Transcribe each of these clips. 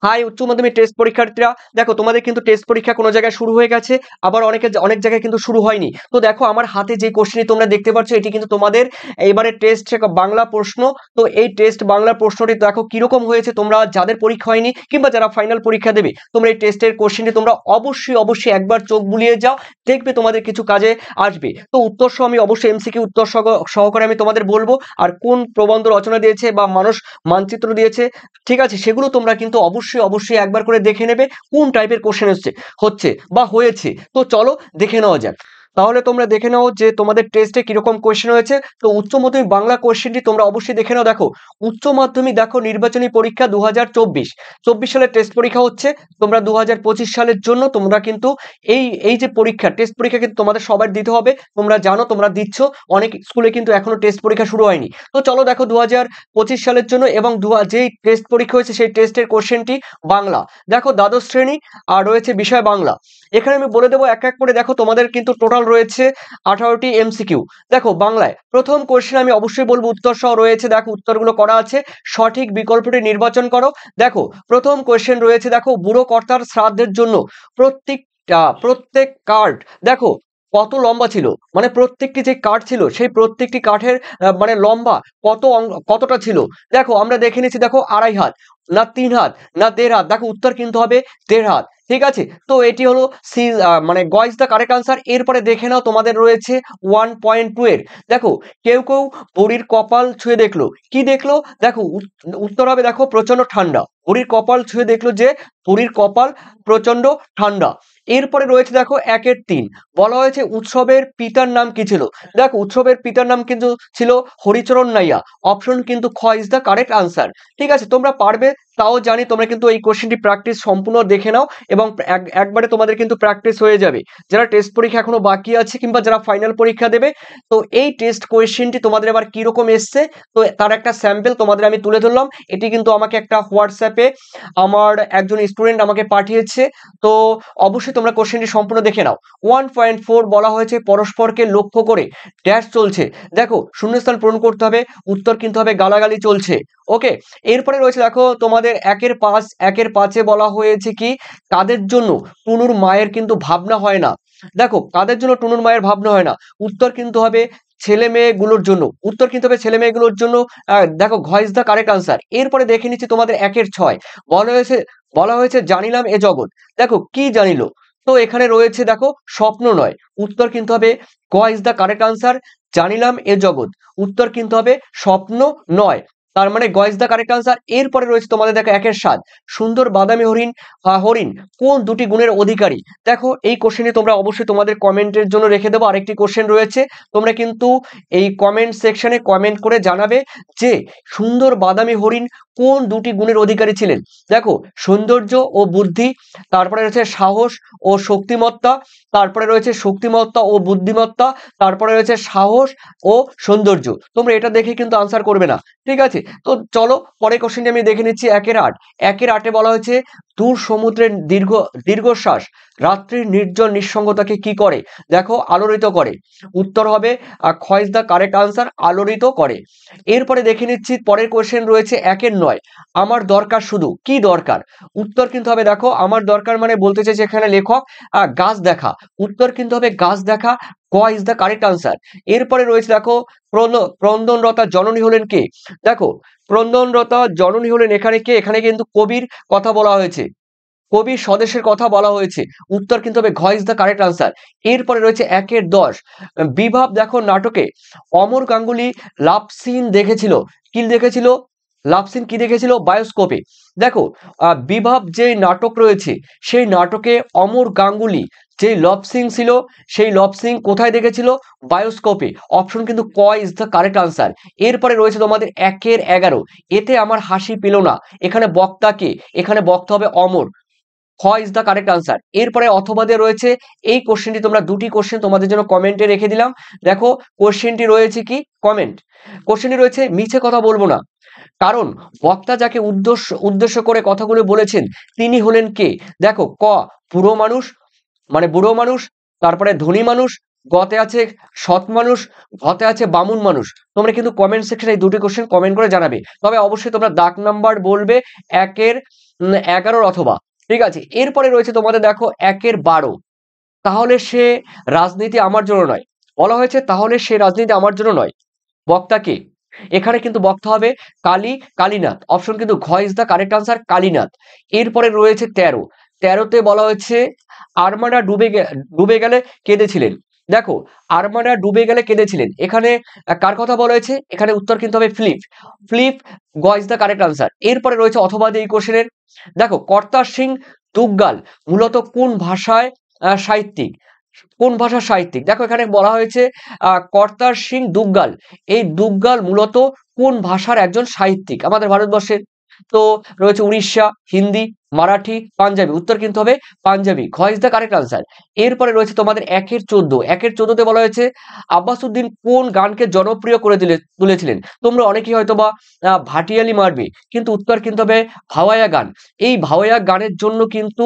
High উচ্চ মাধ্যমিক test পরীক্ষার্থীরা, দেখো তোমাদের কিন্তু টেস্ট পরীক্ষা কোনো জায়গায় শুরু হয়ে গেছে, আবার অনেক জায়গায় কিন্তু শুরু হয়নি। তো দেখো আমার হাতে যে কোশ্চেনটি তোমরা দেখতে পাচ্ছ, এটি কিন্তু তোমাদের এবারে টেস্ট বাংলা প্রশ্ন। তো এই টেস্ট বাংলা প্রশ্নটি দেখো কিরকম হয়েছে, তোমরা যাদের পরীক্ষা হয়নি কিংবা যারা ফাইনাল পরীক্ষা দেবে, তোমরা এই টেস্টের কোশ্চেনটি তোমরা অবশ্যই একবার চোখ বুলিয়ে যাও, দেখবে তোমাদের কিছু কাজে আসবে। তো উত্তর সহ আমি অবশ্যই এমসিকিউ উত্তর সহকারে আমি তোমাদের বলবো, আর কোন প্রবন্ধ রচনা দিয়েছে বা মানুষ মানচিত্র দিয়েছে, ঠিক আছে, সেগুলো তোমরা কিন্তু অবশ্যই একবার করে দেখে নেবে কোন টাইপের কোশ্চেন হচ্ছে বা হয়েছে। তো চলো দেখে নেওয়া যাক। তাহলে তোমরা দেখে নাও যে তোমাদের টেস্টে কিরকম কোশ্চেন হয়েছে। তো উচ্চ মাধ্যমিক বাংলা কোশ্চেনটি তোমরা অবশ্যই দেখে নাও। দেখো উচ্চ মাধ্যমিক, দেখো নির্বাচনী পরীক্ষা 2024 সালের টেস্ট পরীক্ষা হচ্ছে। তোমরা 2025 সালের জন্য তোমরা কিন্তু এই যে পরীক্ষা, টেস্ট পরীক্ষা কিন্তু তোমাদের সবার দিতে হবে। তোমরা জানো, তোমরা দিচ্ছ, অনেক স্কুলে কিন্তু এখনো টেস্ট পরীক্ষা শুরু হয়নি। তো চলো দেখো 2025 সালের জন্য এবং যেই টেস্ট পরীক্ষা হয়েছে সেই টেস্টের কোশ্চেনটি বাংলা। দেখো দ্বাদশ শ্রেণী আর রয়েছে বিষয় বাংলা। এখানে আমি বলে দেবো এক এক করে। দেখো তোমাদের কিন্তু টোটাল রয়েছে 18টি এমসিকিউ। দেখো বাংলায় প্রথম কোশ্চেন আমি অবশ্যই বলবো উত্তর সহ রয়েছে। দেখো উত্তরগুলো করা আছে, সঠিক বিকল্পটি নির্বাচন করো। দেখো প্রথম কোশ্চেন রয়েছে, দেখো বুড়ো কর্তার শ্রাদ্ধের জন্য প্রত্যেক কার্ড দেখো কত লম্বা ছিল, মানে প্রত্যেকটি যে কাঠ ছিল সেই প্রত্যেকটি কাঠের মানে লম্বা কতটা ছিল। দেখো আমরা দেখে নিচ্ছি, দেখো 2.5 হাত না 3 হাত না 1.5 হাত। দেখো উত্তর কিন্তু হবে 1.5 হাত। ঠিক আছে, তো এটি হলো সি, মানে গ ইজ দ্য কারেক্ট আনসার। এরপরে দেখে নাও তোমাদের রয়েছে 1.2 এর। দেখো কেউ বুড়ির কপাল ছুঁয়ে দেখলো, কি দেখলো? দেখো উত্তর হবে, দেখো প্রচন্ড ঠান্ডা। বুড়ির কপাল ছুঁয়ে দেখলো যে বুড়ির কপাল প্রচন্ড ঠান্ডা। এরপরে রয়েছে দেখো 1-3, বলা হয়েছে উৎসবের পিতার নাম কি ছিল। দেখো উৎসবের পিতার নাম কিন্তু ছিল হরিচরণ নাইয়া। অপশন কিন্তু খ ইজ দ্য কারেক্ট আনসার। ঠিক আছে, তোমরা পারবে তাও জানি, তোমরা কিন্তু এই কোশ্চেনটি প্র্যাকটিস সম্পূর্ণ দেখে নাও এবং একবারে তোমাদের কিন্তু প্র্যাকটিস হয়ে যাবে। যারা টেস্ট পরীক্ষা এখনো বাকি আছে কিংবা যারা ফাইনাল পরীক্ষা দেবে, তো এই টেস্ট কোশ্চেনটি তোমাদের এবার কিরকম এসছে, তো তার একটা স্যাম্পল তোমাদের আমি তুলে ধরলাম। এটি কিন্তু আমাকে একটা হোয়াটসঅ্যাপে আমার একজন স্টুডেন্ট আমাকে পাঠিয়েছে। তো অবশ্যই তোমরা কোশ্চেনটি সম্পূর্ণ দেখে নাও। 1.4 বলা হয়েছে পরস্পরকে লক্ষ্য করে ড্যাশ চলছে। দেখো শূন্যস্থান পূরণ করতে হবে, উত্তর কিন্তু হবে গালাগালি চলছে। ওকে, এরপরে রয়েছে দেখো তোমাদের 1-5 বলা হয়েছে কি, কাদের জন্য টুনুর মায়ের কিন্তু ভাবনা হয় না। দেখো কাদের জন্য টুনুর মায়ের ভাবনা হয় না, উত্তর কিন্তু হবে ছেলে মেয়েগুলোর জন্য। উত্তর কিন্তু হবে ছেলে মেয়েগুলোর জন্য। দেখো ঘ ইজ দ্য কারেক্ট আনসার। এরপরে দেখে নিচ্ছি তোমাদের 1-6 বলা হয়েছে জানিলাম এ জগৎ। দেখো কি জানিলো, তো এখানে রয়েছে দেখো স্বপ্ন নয়। উত্তর কিন্তু হবে গ ইজ দ্য কারেক্ট আনসার, জানিলাম এ জগৎ। উত্তর কিন্তু হবে স্বপ্ন নয়, তার মানে গ ইজ দ্য কারেক্ট আনসার। এরপরে রয়েছে তোমাদের দেখো 1-7, সুন্দর বাদামি হরিণ কোন দুটি গুণের অধিকারী। দেখো এই কোশ্চেনে তোমরা অবশ্যই তোমাদের কমেন্টের জন্য রেখে দেবো। আরেকটি কোশ্চেন রয়েছে, তোমরা কিন্তু এই কমেন্ট সেকশনে কমেন্ট করে জানাবে যে সুন্দর বাদামি হরিণ কোন দুটি গুণের অধিকারী ছিলেন। দেখো সৌন্দর্য ও বুদ্ধি, তারপরে রয়েছে সাহস ও শক্তিমত্তা, তারপরে রয়েছে শক্তিমত্তা ও বুদ্ধিমত্তা, তারপরে রয়েছে সাহস ও সৌন্দর্য। তোমরা এটা দেখে কিন্তু আনসার করবে না। ঠিক আছে, তো চলো পরের কোশ্চেনটি আমি দেখে নিচ্ছি। 1-8 বলা হয়েছে দূর সমুদ্রের দীর্ঘশ্বাস রাত্রির নির্জন নিঃসঙ্গতাকে কি করে। দেখো আলোড়িত করে। উত্তর হবে খ ইজ দ্য কারেক্ট আনসার, আলোড়িত করে। এরপরে দেখে নিচ্ছি পরের কোশ্চেন রয়েছে 1-9, আমার দরকার শুধু, কি দরকার। উত্তর কিন্তু হবে, দেখো আমার দরকার মানে বলতে চাইছে এখানে লেখক গাছ দেখা। উত্তর কিন্তু হবে গাছ দেখা, ক ইজ দ্য কারেক্ট আনসার। এরপরে রয়েছে দেখো ক্রন্দনরতা জননী হলেন কে। দেখো ক্রন্দনরতা জননী হলেন এখানে কে, এখানে কিন্তু কবির কথা বলা হয়েছে, কবির স্বদেশের কথা বলা হয়েছে। উত্তর কিন্তু হবে ঘ ইজ দ্য কারেক্ট আনসার। এরপরে রয়েছে 1-10, বিভাব দেখো নাটকে অমর গাঙ্গুলি লাভ সিন দেখেছিল, কি দেখেছিল, লাভ সিন কি দেখেছিল, বায়োস্কোপে। দেখো বিভাব যে নাটক রয়েছে সেই নাটকে অমর গাঙ্গুলি যে লভ সিন ছিল, সেই লভ সিন কোথায় দেখেছিল, বায়োস্কোপে। অপশন কিন্তু ক ইজ দ্য কারেক্ট আনসার। এরপরে রয়েছে তোমাদের 1-11, এতে আমার হাসি পেল না। এখানে বক্তা কে, এখানে বক্তা হবে অমর, খ ইজ দ্য কারেক্ট আনসার। এরপরে অথবা দিয়ে রয়েছে, এই কোশ্চেনটি তোমরা দুটি কোশ্চেন তোমাদের জন্য কমেন্টে রেখে দিলাম। দেখো কোশ্চেনটি রয়েছে কি, কমেন্ট কোশ্চেনটি রয়েছে মিছে কথা বলবো না, কারণ বক্তা যাকে উদ্দেশ্য করে কথাগুলো বলেছেন তিনি হলেন কে। দেখো ক বুড়ো মানুষ, মানে বুড়ো মানুষ, তারপরে ধনী মানুষ, গতে আছে সৎ মানুষ, ঘতে আছে বামুন মানুষ। তোমরা কিন্তু কমেন্ট সেকশনে এই দুটি কোশ্চেন কমেন্ট করে জানাবে। তবে অবশ্যই তোমরা দাগ নাম্বার বলবে 1-, 11 অথবা, ঠিক আছে। এরপরে রয়েছে তোমাদের দেখো 1-12, তাহলে সে রাজনীতি আমার জন্য নয়। বলা হয়েছে তাহলে সে রাজনীতি আমার জন্য নয়, বক্তা কে? এখানে কিন্তু বক্তা হবে কালীনাথ। অপশন কিন্তু ঘ is the correct answer, Kalinath. এরপরে রয়েছে 13তে বলা হয়েছে আর্মাডা ডুবে গেলে কেঁদেছিলেন। দেখো, আর্মাডা ডুবে গেলে কেঁদেছিলেন, এখানে কার কথা বলা হয়েছে? এখানে উত্তর কিন্তু হবে ফিলিপ গ ইজ দ্য কারেক্ট আনসার। এরপরে রয়েছে অথবা দিয়ে এই কোশ্চেনের। দেখো, কর্তার সিং দুগ্গাল মূলত কোন ভাষায় সাহিত্যিক? কোন ভাষার সাহিত্যিক? দেখো, এখানে বলা হয়েছে কর্তার সিং দুগ্গাল, এই দুগ্গাল মূলত কোন ভাষার একজন সাহিত্যিক আমাদের ভারতবর্ষের? তো রয়েছে উড়িষ্যা, হিন্দি, মারাঠি, পাঞ্জাবি। উত্তর কিন্তু হবে পাঞ্জাবি, খ ইজ দ্য কারেক্ট আনসার। এরপরে রয়েছে তোমাদের 1-14তে বলা হয়েছে আব্বাসউদ্দিন কোন গানকে জনপ্রিয় করে তুলেছিলেন? তোমরা অনেকেই হয়তো বা ভাটিয়ালি মারবে, কিন্তু উত্তর কিন্তু হবে ভাওয়াইয়া গান। এই ভাওয়াইয়া গানের জন্য কিন্তু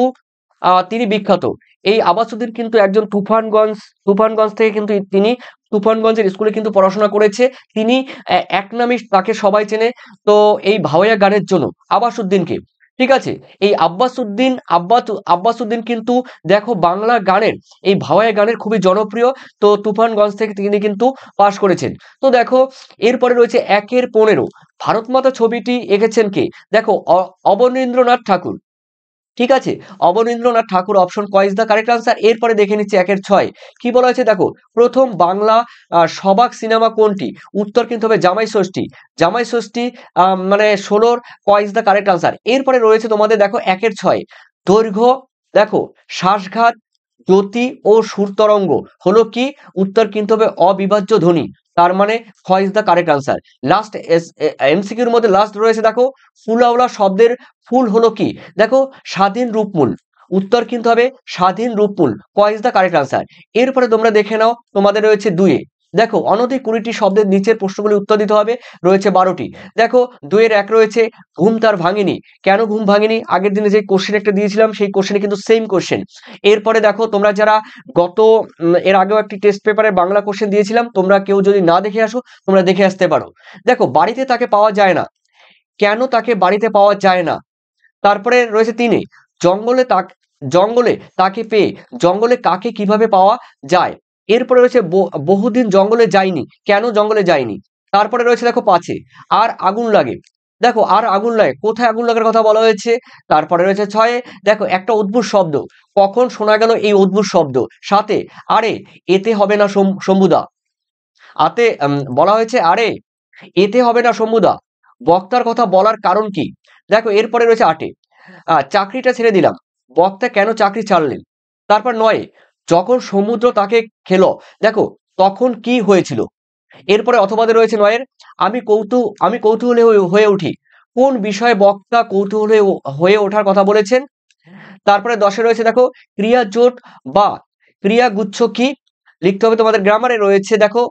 তিনি বিখ্যাত। এই আব্বাসউদ্দিন কিন্তু একজন তুফানগঞ্জ থেকে কিন্তু তিনি তুফানগঞ্জের স্কুলে কিন্তু পড়াশোনা করেছে। তিনি এক নামে তাকে সবাই চেনে, তো এই ভাওয়াইয়া গানের জন্য আব্বাসউদ্দিনকে, ঠিক আছে। এই আব্বাসউদ্দিন কিন্তু দেখো বাংলা গানের, এই ভাওয়াইয়া গানের খুবই জনপ্রিয়। তো তুফানগঞ্জ থেকে তিনি কিন্তু পাশ করেছেন। তো দেখো, এরপরে রয়েছে 1-15, ভারতমাতা ছবিটি এঁকেছেন কে? দেখো, অবনীন্দ্রনাথ ঠাকুর, ঠিক আছে। অবনীন্দ্রনাথ ঠাকুর, অপশন ক ইজ দ্য কারেক্ট আনসার। এরপরে দেখে নিচ্ছি 1-6 কি বলা হয়েছে। দেখো, প্রথম বাংলা সবাক সিনেমা কোনটি? উত্তর কিন্তু হবে জামাই ষষ্ঠী, মানে 16 ক ইজ দ্য কারেক্ট আনসার। এরপরে রয়েছে তোমাদের দেখো 1-6 দৈর্ঘ্য, দেখো শ্বাসঘাত, জ্যোতি ও সুরতরঙ্গ হলো কি? উত্তর কিন্তু হবে অবিভাজ্য ধ্বনি, তার মানে খ is the correct answer. Last এমসিকিউর মধ্যে লাস্ট রয়েছে দেখো ফুলাওলা শব্দের ফুল হলো কি? দেখো স্বাধীন রূপমূল, উত্তর কিন্তু হবে স্বাধীন রূপমূল, ক ইজ দ্য কারেক্ট আনসার। এরপরে তোমরা দেখে নাও তোমাদের রয়েছে 2-এ, দেখো অনধিক 20টি শব্দের নিচের প্রশ্নগুলি উত্তর দিতে হবে, রয়েছে 12টি। দেখো 2-1 রয়েছে ঘুম তার ভাঙিনি, কেন ঘুম ভাঙিনি? আগের দিনে যে কোশ্চেন একটা দিয়েছিলাম সেই কোশ্চেনে কিন্তু সেম কোশ্চেন। এরপরে দেখো তোমরা যারা গত এর আগেও একটি টেস্ট পেপারে বাংলা কোশ্চেন দিয়েছিলাম, তোমরা কেউ যদি না দেখে আসো তোমরা দেখে আসতে পারো। দেখো, বাড়িতে তাকে পাওয়া যায় না, কেন তাকে বাড়িতে পাওয়া যায় না? তারপরে রয়েছে 3-এ জঙ্গলে তাকে পেয়ে জঙ্গলে কাকে কিভাবে পাওয়া যায়? এরপরে রয়েছে বহুদিন জঙ্গলে যায়নি, কেন জঙ্গলে যায়নি? তারপরে রয়েছে দেখো 5-এ আর আগুন লাগে, দেখো আর আগুন লাগে, কোথায় আগুন লাগার কথা বলা হয়েছে? তারপরে রয়েছে 6-এ, দেখো একটা অদ্ভুত শব্দ, কখন শোনা গেল এই অদ্ভুত শব্দ? 7-এ, আরে এতে হবে না শম্ভুদা, বলা হয়েছে আরে এতে হবে না শম্ভুদা, বক্তার কথা বলার কারণ কি? দেখো, এরপরে রয়েছে 8-এ, চাকরিটা ছেড়ে দিলাম, বক্তা কেন চাকরি ছাড়লেন? তারপর 9-এ, যখন সমুদ্র তাকে খেলো, দেখো তখন কি হয়েছিল? এরপরে অথবাদে রয়েছে 9-এর, আমি কৌতূহলী হয়ে উঠি, কোন বিষয়ে বক্তা কৌতূহলী হয়ে ওঠার কথা বলেছেন? তারপরে 10-এ রয়েছে দেখো ক্রিয়া জোট বা ক্রিয়াগুচ্ছ কি? লিখতে হবে তোমাদের গ্রামারে রয়েছে দেখো।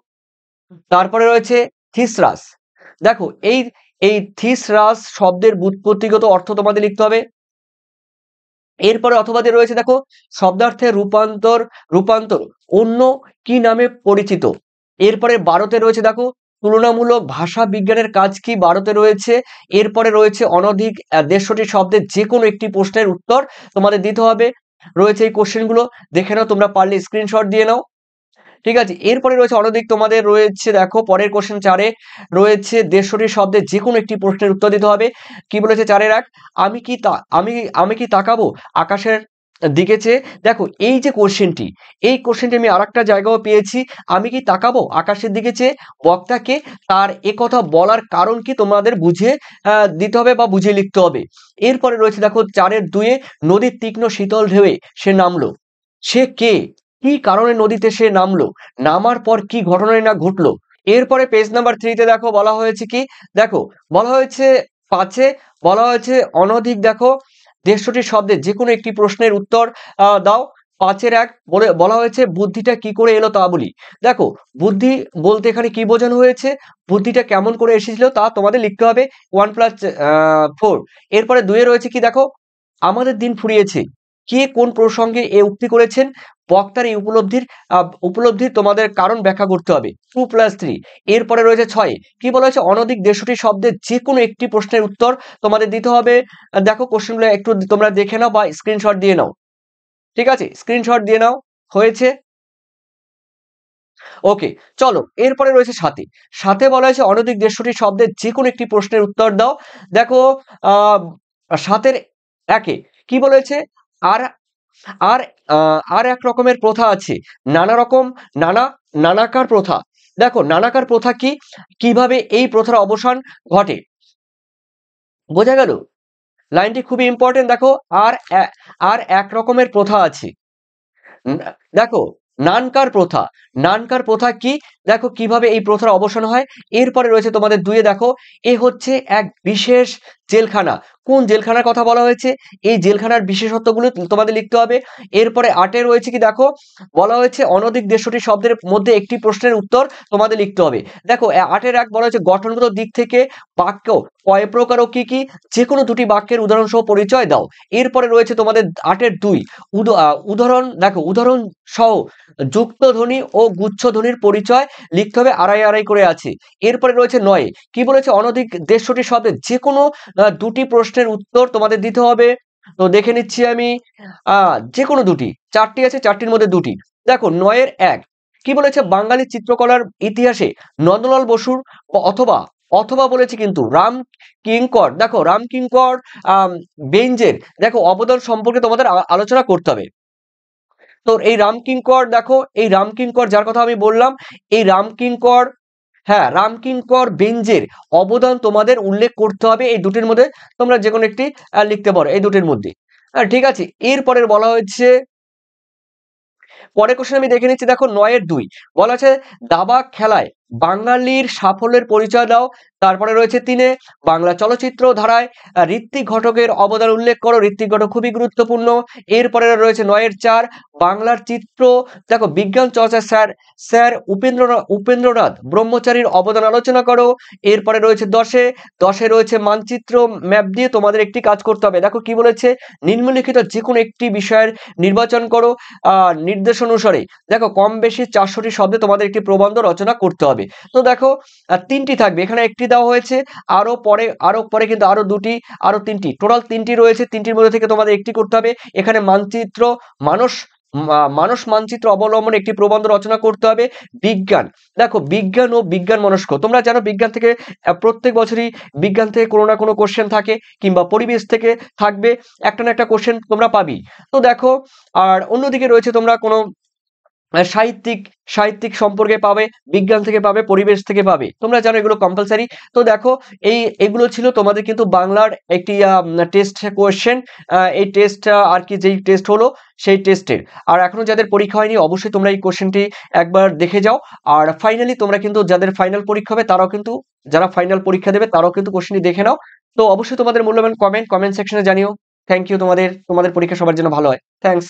তারপরে রয়েছে থিসরাস, দেখো এই থিসরাস শব্দের ব্যুৎপত্তিগত অর্থ তোমাদের লিখতে হবে। এরপরে অথবাদে রয়েছে দেখো শব্দার্থের রূপান্তর অন্য কি নামে পরিচিত? এরপরে 12তে রয়েছে দেখো তুলনামূলক ভাষা বিজ্ঞানের কাজ কি? 12তে রয়েছে। এরপরে রয়েছে অনধিক 150টি শব্দের যে কোনো একটি প্রশ্নের উত্তর তোমাদের দিতে হবে, রয়েছে এই কোশ্চেনগুলো দেখে নাও, তোমরা পারলে স্ক্রিনশট দিয়ে নাও, ঠিক আছে। এরপরে রয়েছে অনধিক, তোমাদের রয়েছে দেখো পরের কোশ্চেন 4-এ রয়েছে 150টি শব্দের যে কোনো একটি প্রশ্নের উত্তর দিতে হবে। কি বলেছে 4-এর 1, আমি কি তাকাবো আকাশের দিকে চেয়ে? দেখো এই যে কোশ্চেনটি, এই কোশ্চেনটি আমি আরেকটা জায়গাও পেয়েছি, আমি কি তাকাবো আকাশের দিকে চেয়ে, বক্তাকে তার কথা বলার কারণ কি তোমাদের বুঝে দিতে হবে বা বুঝিয়ে লিখতে হবে। এরপরে রয়েছে দেখো 4-এর 2-এ নদীর তীক্ষ্ণ শীতল ঢেউয়ে সে নামলো, সে কে? কি কারণে নদীতে সে নামলো? নামার পর কি ঘটনাই না ঘটলো? এরপরে পেজ নাম্বার 3-তে দেখো বলা হয়েছে কি? দেখো বলা হয়েছে 5-এ বলা হয়েছে অনধিক দেখো 150টি শব্দের যে কোনো একটি প্রশ্নের উত্তর দাও। 5-এর 1 বলা হয়েছে বুদ্ধিটা কি করে এলো তা বলি। দেখো, বুদ্ধি বলতে এখানে কি বোঝানো হয়েছে, বুদ্ধিটা কেমন করে এসেছিল তা তোমাদের লিখতে হবে 1+4। এরপরে 2-এ রয়েছে কি? দেখো আমাদের দিন ফুরিয়েছে, কে কোন প্রসঙ্গে এ উক্তি করেছেন? বক্তার এই উপলব্ধির তোমাদের কারণ ব্যাখ্যা করতে হবে। 2+3। এরপরে রয়েছে 6, কি বলা হয়েছে, অনধিক 150টি শব্দের যে কোনো একটি প্রশ্নের উত্তর তোমাদের দিতে হবে। দেখো কোশ্চেনগুলো একটু তোমরা দেখে নাও বা স্ক্রিনশট দিয়ে নাও, ঠিক আছে, স্ক্রিনশট দিয়ে নাও। হয়েছে? ওকে, চলো এরপরে রয়েছে 7 বলা হয়েছে অনধিক 150টি শব্দের যে কোনো একটি প্রশ্নের উত্তর দাও। দেখো 7 1 কি বলেছে, আর আর আর এক রকমের প্রথা আছে, নানা রকম, নানাকার প্রথা। দেখো নানাকার প্রথা কি, কিভাবে এই প্রথার অবসান ঘটে, বোঝা গেল? লাইনটি খুবই ইম্পর্টেন্ট। দেখো আর এক রকমের প্রথা আছে, দেখো নানকার প্রথা কি, দেখো কিভাবে এই প্রথার অবসান হয়। এরপরে রয়েছে তোমাদের 2 দেখো, এ হচ্ছে এক বিশেষ জেলখানা। কোন জেলখানার কথা বলা হয়েছে, এই জেলখানার বিশেষত্বগুলো তোমাদের লিখতে হবে। এরপরে 8 রয়েছে কি, দেখো বলা হয়েছে অনধিক 150টি শব্দের মধ্যে একটি প্রশ্নের উত্তর তোমাদের লিখতে হবে। দেখো 8 1 বলা হয়েছে গঠনগত দিক থেকে বাক্য কয় প্রকার ও কি কি, যে কোনো দুটি বাক্যের উদাহরণ সহ পরিচয় দাও। এরপরে রয়েছে তোমাদের 8 2 উদাহরণ, দেখো উদাহরণ সহ যুক্ত ধ্বনি ও গুচ্ছ ধ্বনির পরিচয় লিখতে হবে, আড়াই আড়াই করে আছে। এরপরে রয়েছে 9, কি বলেছে, অনধিক 150টি শব্দের যে কোনো দুটি প্রশ্নের উত্তর তোমাদের দিতে হবে। তো দেখে নিচ্ছি আমি, যে কোনো দুটি, 4টি আছে, 4টির মধ্যে 2টি। দেখো 9 1 কি বলেছে, বাঙালি চিত্রকলার ইতিহাসে নন্দলাল বসুর অথবা অথবা বলেছে কিন্তু রাম কিঙ্কর, দেখো রাম কিঙ্কর বেঞ্জের দেখো অবদান সম্পর্কে তোমাদের আলোচনা করতে হবে। তো এই রামকিঙ্কর, দেখো এই রামকিঙ্কর যার কথা আমি বললাম, এই রামকিঙ্কর, হ্যাঁ রামকিঙ্কর বেঞ্জের অবদান তোমাদের উল্লেখ করতে হবে। এই দুটির মধ্যে তোমরা যে কোনো একটি লিখতে পারো, এই দুটির মধ্যে। ঠিক আছে, এরপরে বলা হয়েছে, পরের কোশ্চেন আমি দেখে নিচ্ছি। দেখো 9 2 বলা আছে দাবা খেলায় বাঙালির সাফল্যের পরিচয় দাও। তারপরে রয়েছে 3 বাংলা চলচ্চিত্র ধারায় ঋত্বিক ঘটকের অবদান উল্লেখ করো। ঋত্বিক ঘটক খুবই গুরুত্বপূর্ণ। এরপরে রয়েছে 9 4 বাংলার চিত্র, দেখো বিজ্ঞান চর্চা স্যার উপেন্দ্রনাথ ব্রহ্মচারীর অবদান আলোচনা করো। এরপরে রয়েছে 10 রয়েছে মানচিত্র ম্যাপ দিয়ে তোমাদের একটি কাজ করতে হবে। দেখো কি বলেছে, নিম্নলিখিত যে কোনো একটি বিষয়ের নির্বাচন করো নির্দেশ অনুসারে। দেখো কম বেশি 400টি শব্দে তোমাদের একটি প্রবন্ধ রচনা করতে হবে। তো দেখো 3টি থাকবে, এখানে একটি দেওয়া হয়েছে, আরো পরে কিন্তু আরো 2টি, আরো 3টি, টোটাল 3টি রয়েছে। 3টির মধ্যে থেকে তোমাদের একটি করতে হবে। এখানে মানচিত্র মানুষ মানচিত্র অবলম্বনে একটি প্রবন্ধ রচনা করতে হবে। বিজ্ঞান, দেখো বিজ্ঞান ও বিজ্ঞান মনস্ক, তোমরা জানো বিজ্ঞান থেকে প্রত্যেক বছরই বিজ্ঞান থেকে কোনো না কোনো কোশ্চেন থাকে, কিংবা পরিবেশ থেকে থাকবে, একটা না একটা কোশ্চেন তোমরা পাবি। তো দেখো, আর অন্যদিকে রয়েছে তোমরা কোনো সাহিত্যিক সম্পর্কে পাবে, বিজ্ঞান থেকে পাবে, পরিবেশ থেকে পাবে, তোমরা জানো এগুলো কম্পালসারি। তো দেখো এগুলো ছিল তোমাদের কিন্তু বাংলার একটি টেস্ট কোয়েশ্চেন। এই টেস্ট আর কি, যেই টেস্ট হলো সেই টেস্টের। আর এখনো যাদের পরীক্ষা হয়নি অবশ্যই তোমরা এই কোশ্চেনটি একবার দেখে যাও। আর ফাইনালি তোমরা কিন্তু যাদের ফাইনাল পরীক্ষা হবে তারাও কিন্তু, যারা ফাইনাল পরীক্ষা দেবে তারাও কিন্তু কোশ্চেনটি দেখে নাও। তো অবশ্যই তোমাদের মূল্যবান কমেন্ট সেকশনে জানিও। থ্যাংক ইউ, তোমাদের পরীক্ষা সবার জন্য ভালো হয়। থ্যাংকস।